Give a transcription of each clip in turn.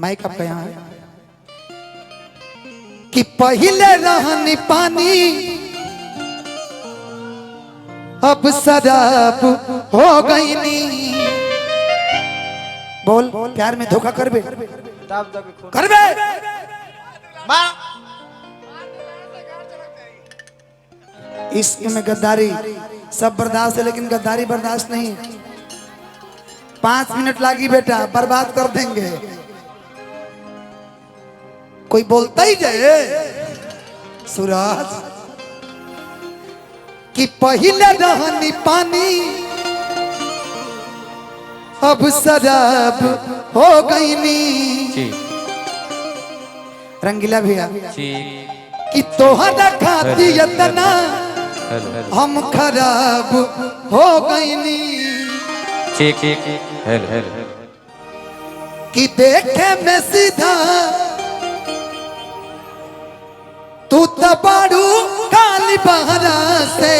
Mic आपका यहाँ है कि पहले रहनी पानी अब शराब हो गई नी। बोल प्यार में धोखा करबे करबे इश्क में गद्दारी सब बर्दाश्त है लेकिन गद्दारी बर्दाश्त नहीं। 5 मिनट लागी बेटा बर्बाद कर देंगे। कोई बोलता ही जाए सूरज कि पहले रहनी पानी अब शराब हो गई नी। रंगीला भैया कि तोहरा खाती इतना हम खराब हो गई नी। कि देखे में सीधा तू तबाड़ू काली बहरा से।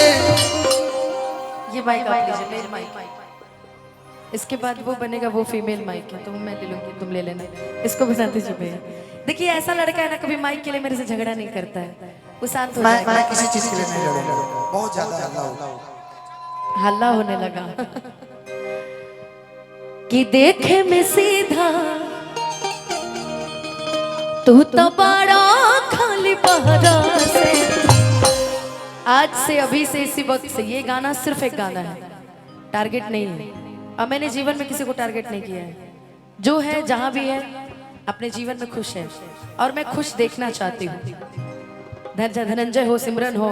ये माइक आप लीजिए, मेरे माइक। इसके बाद वो बनेगा, वो फीमेल माइक है तो मैं ले लूंगी, तुम ले लेना। इसको भी साथ दीजिए भैया। देखिए ऐसा लड़का है ना कभी माइक के लिए मेरे से झगड़ा नहीं करता है, वो शांत हो जाएगा। मैं किसी चीज के लिए नहीं लड़ूंगा, बहुत ज्यादा हल्ला होने लगा। कि देखे में सीधा तू तो बड़ा खाली बहरा से। आज से अभी से इसी वक्त से ये गाना सिर्फ एक गाना है, टारगेट नहीं है। अब मैंने जीवन में किसी को टारगेट नहीं किया है। जो है जहां भी है अपने जीवन में खुश है और मैं खुश देखना चाहती हूँ। धनंजय हो, सिमरन हो,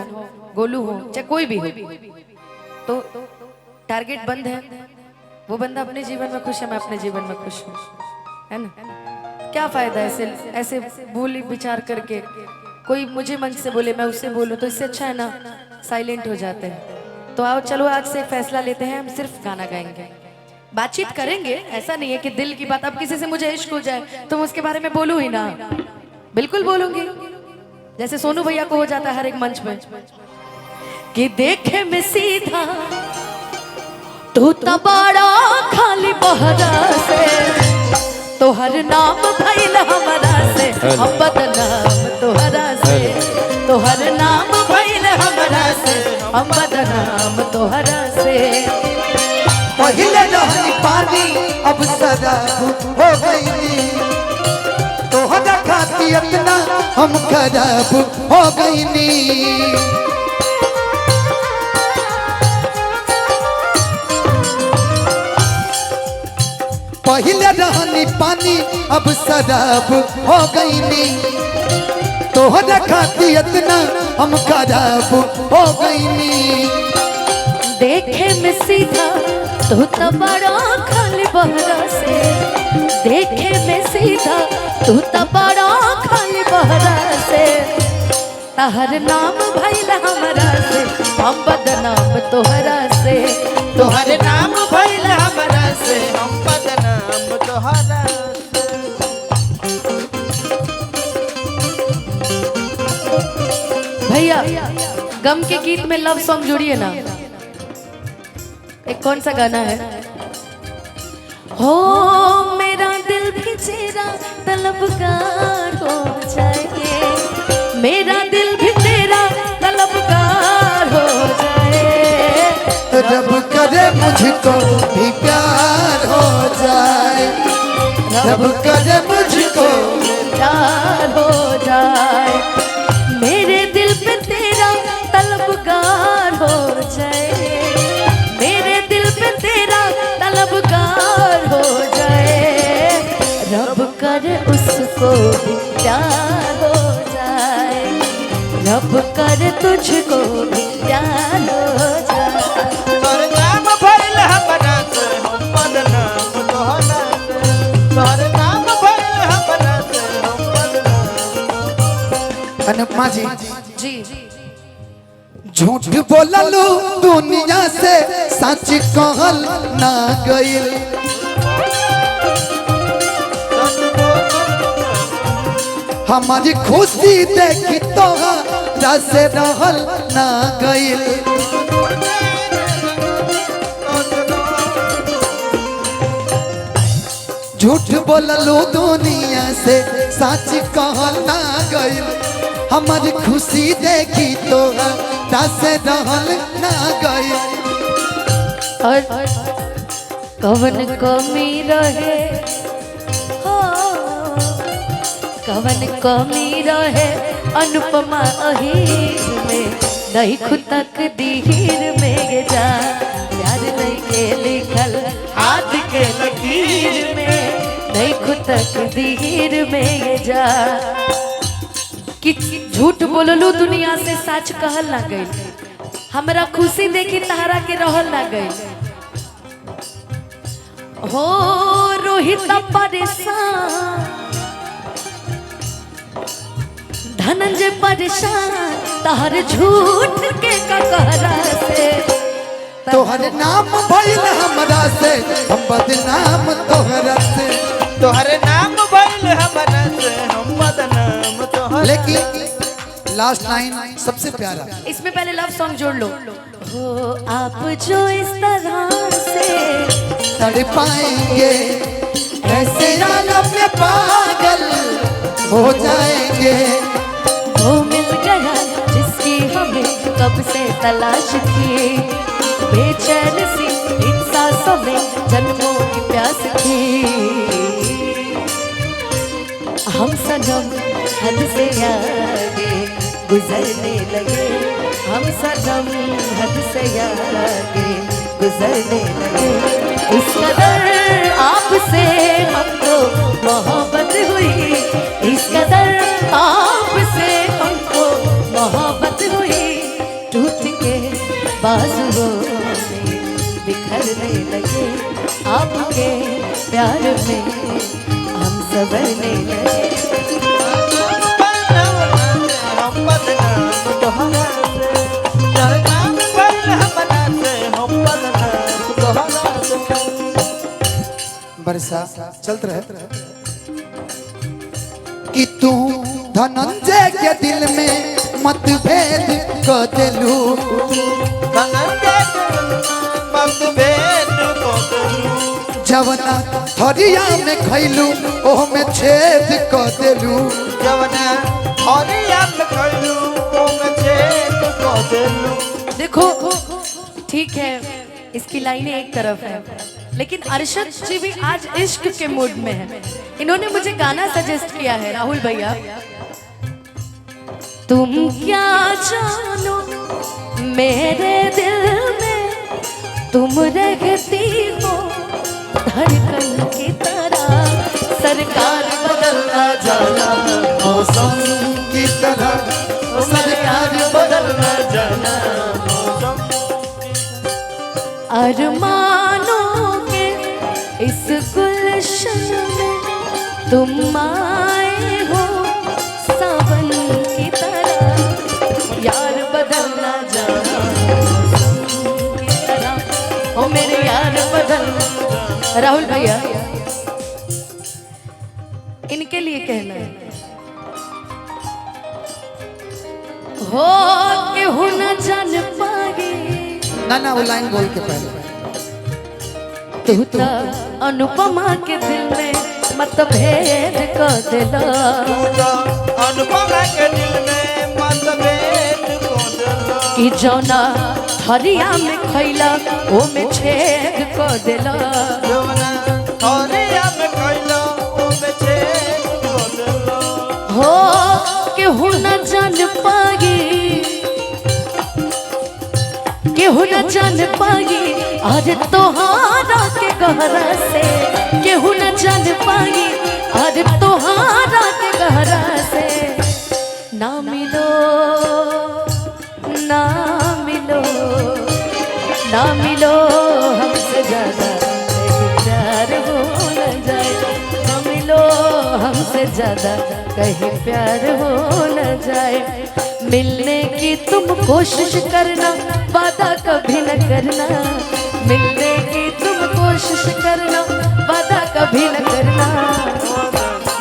गोलू हो, चाहे कोई भी हो, तो टारगेट बंद है। वो बंदा अपने जीवन में खुश है, मैं अपने जीवन में खुश हूँ, है ना। क्या फायदा ऐसे ऐसे बोली विचार करके, कोई मुझे मंच से बोले मैं उससे बोलूं, तो इससे अच्छा है ना साइलेंट हो जाते हैं। तो आओ चलो आज से फैसला लेते हैं, हम सिर्फ गाना गाएंगे, बातचीत करेंगे। ऐसा नहीं है कि दिल की बात, अब किसी से मुझे इश्क हो जाए तो मैं उसके बारे में बोलूं ही ना, बिल्कुल बोलूंगी, जैसे सोनू भैया को हो जाता है हर एक मंच में। कि देखे में सीधा तू तबाड़ा खाली बहरा से, तो हर नाम भइल हमरा से हम बदनाम तोहरा से। तो हर नाम भइल हमरा से हम बदनाम तोहरा से। पहले रहनी पानी अब शराब हो गई। तोहरा खाती इतना हम खराब हो गई नी। पहले रहनी पानी अब शराब हो गई नी। तोहरा खाती इतना हम खराब हो गई नी। देखे में सीधा तू तो बड़ा खाली बहरा से। देखे में सीधा तू तो बड़ा खाली बहरा से। तहर नाम भइल हमरा से हम बदनाम तोहरा से। तोहर नाम भइल हमरा से हम बदनाम तोहरा से। भैया गम के गीत में लव सॉन्ग जोड़िए ना। एक कौन सा गाना है? हो मेरा दिल भी तेरा तलबगार हो जाए। मेरा दिल भी तेरा तलबगार हो जाए। रब करे मुझको भी प्यार हो जाए। रब करे मुझको प्यार हो जाए। मेरे दिल पे तेरा तलबगार हो जाए। मेरे दिल पे तेरा तलबगार हो जाए। रब करे उसको भी प्यार हो जाए। रब करे तुझको भी प्यार हो जाए। तोर नाम भइल हमरा से हम बदनाम तोहरा से। तोर नाम भइल हमरा से हम बदनाम। अनुपमा जी जी झूठ बोललू दुनिया से सच कहल ना गइल। हमारी खुशी देखी तोहरा से रहल ना गइल। झूठ बोललो दुनिया से सच कहल ना गइल हमारी खुशी देखी तो से रहल ना गइल और कवन कमी रहे हो कवन कमी रहे अनुपमा अहीर में नहीं खुतक दीहिर में ये जा प्यार नहीं के लिखल हाथ के लकीर में नहीं खुतक दीहिर में ये जा कि झूठ बोललू दुनिया से सच कहल ना गई हमरा खुशी देखी तहरा के रहल ना गई हो रोहित परेशान धनंजय परेशान तहर झूठ के कहरा से तोहर नाम भइल हमरा से हम बदनाम तोहरा से तोहरे नाम भइल हमरा से हम बदनाम तोहरा लेकिन लास्ट लाइन सबसे प्यारा इसमें पहले लव सॉन्ग जोड़ लो हो आप जो इस तरह से तड़ पाएंगे ऐसे आलम में पागल हो जाएंगे वो मिल गया जिसकी हमें कब से तलाश थी बेचैन सी इन सांसों में जन्मों की प्यास थी हम सनम हद से आगे गुजरने लगे हम सनम हद से आगे गुजरने लगे इस कदर आपसे हमको मोहब्बत हुई इस कदर आपसे हमको मोहब्बत हुई टूट के बाजुओं में बिखरने लगे आपके प्यार में हम संवरने लगे हम बदनाम तोहरा से तोहरे नाम भइल हमरा से हम बदनाम तोहरा से बरसा चलते रहे कि तू धनंजय के दिल में मतभेद कर देलू धनंजय मतभेद को देलू जवना थरिया में खैलू ओह में छेद कर देलू जवना हरिया में खैलू ओ में छेद को देलू देखो ठीक है इसकी लाइनें एक तरफ है लेकिन अरशद जी भी आज इश्क के मूड में है इन्होंने मुझे गाना सजेस्ट किया है राहुल भैया तुम क्या जानो मेरे दिल में तुम रहती हो धड़कन की तरह सरकार बदलना जाना मौसम की तरह सरकार बदलना जाना अरमानों के इस गुलशन में तुम आए हो सावन की तरह यार बदलना जाना की तरह ओ मेरे यार बदलना राहुल भैया इनके लिए कहना है हो के हो न जान पागे ना वो लाइन बोल के पहले तू तो अनुपमा के दिल में मतभेद कर दिला अनुपमा के दिल में मतभेद को देलू कि जौना हरिया में खैला ओ में छेद कर दिला जवना हरिया में खैलू ओ में छेद को देलू हो के हो न जान पागी केहू न जान पागी आज तोहारा के गहरा से केहू न जान पागी आज तोहारा के गहरा से ना मिलो ना मिलो ना मिलो हमसे ज्यादा कहीं प्यार हो न जाए ना मिलो हमसे ज्यादा कहीं प्यार हो न जाए मिलने की तुम कोशिश करना वादा कभी न करना मिलने की तुम कोशिश करना वादा कभी न करना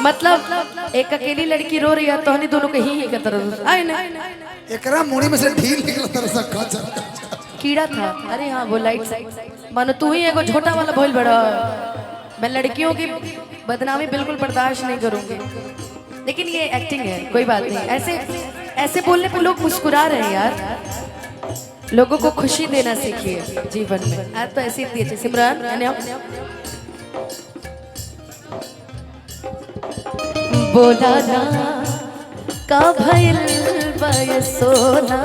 मतलब एक अकेली लड़की रो रही है तो हनी दोनों कहीं ही का तरह आए ना एकरा मुड़ी में से ढील निकला तरह सा काचा कीड़ा था अरे हाँ वो लाइट मानो तू ही एगो छोटा वाला भइल बड़ा मैं लड़कियों की बदनामी बिल्कुल बर्दाश्त नहीं करूंगी, लेकिन ये एक्टिंग है, कोई बात नहीं। ऐसे ऐसे बोलने पे लोग मुस्कुरा रहे हैं यार। लोगों को खुशी देना सीखिए जीवन में। आज तो ऐसी इतनी अच्छी सिमरन बोला ना का भइल बाय सोना,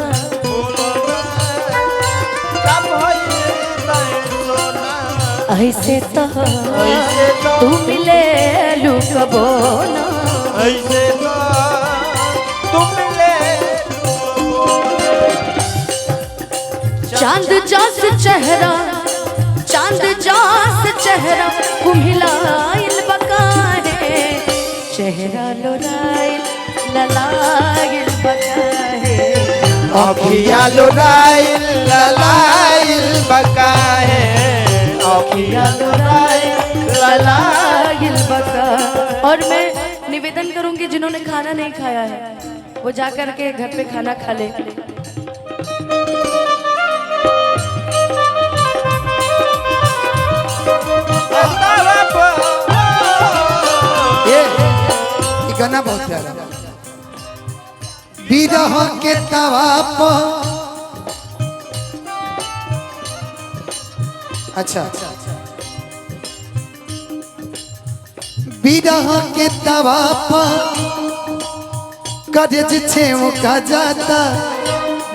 ऐसे तो तू मिले लुकबो ना, ऐसे तो तुम मिले चांद जास चेहरा, चांद जास चेहरा कुम्हिलाइल बकाहे, चेहरा लोराइल ललाइल बकाहे, आँखिया लुराइल ललाइल बकाए, आँखिया लुराइल ललाइल बका। और मैं निवेदन करूंगी जिन्होंने खाना नहीं खाया है वो जाकर के घर पे खाना खा ले। ये गाना बहुत प्यारा। विरह के तवा पर, अच्छा विरह के तवा पर करेज छे का जाता,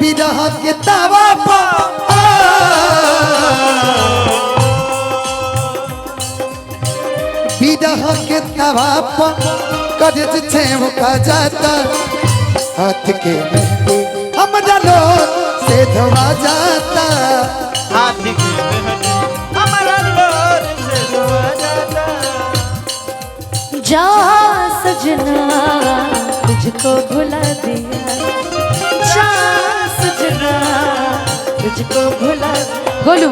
विरह के तवा पर विरह के तवा पर करेज छे का जाता, हाथ के मेहंदी हमरा लोग से धोआ जाता, हाथ की मेहंदी हमारा लोर से धोआ जाता। जा सजना तुझको भुला दिया, जा सजना तुझको भुला, गोलू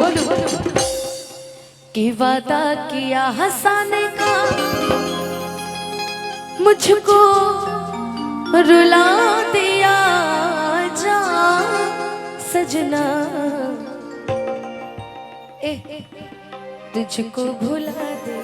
कि वादा किया हंसाने का मुझको रुला दिया, जा सजना तुझको भुला दिया।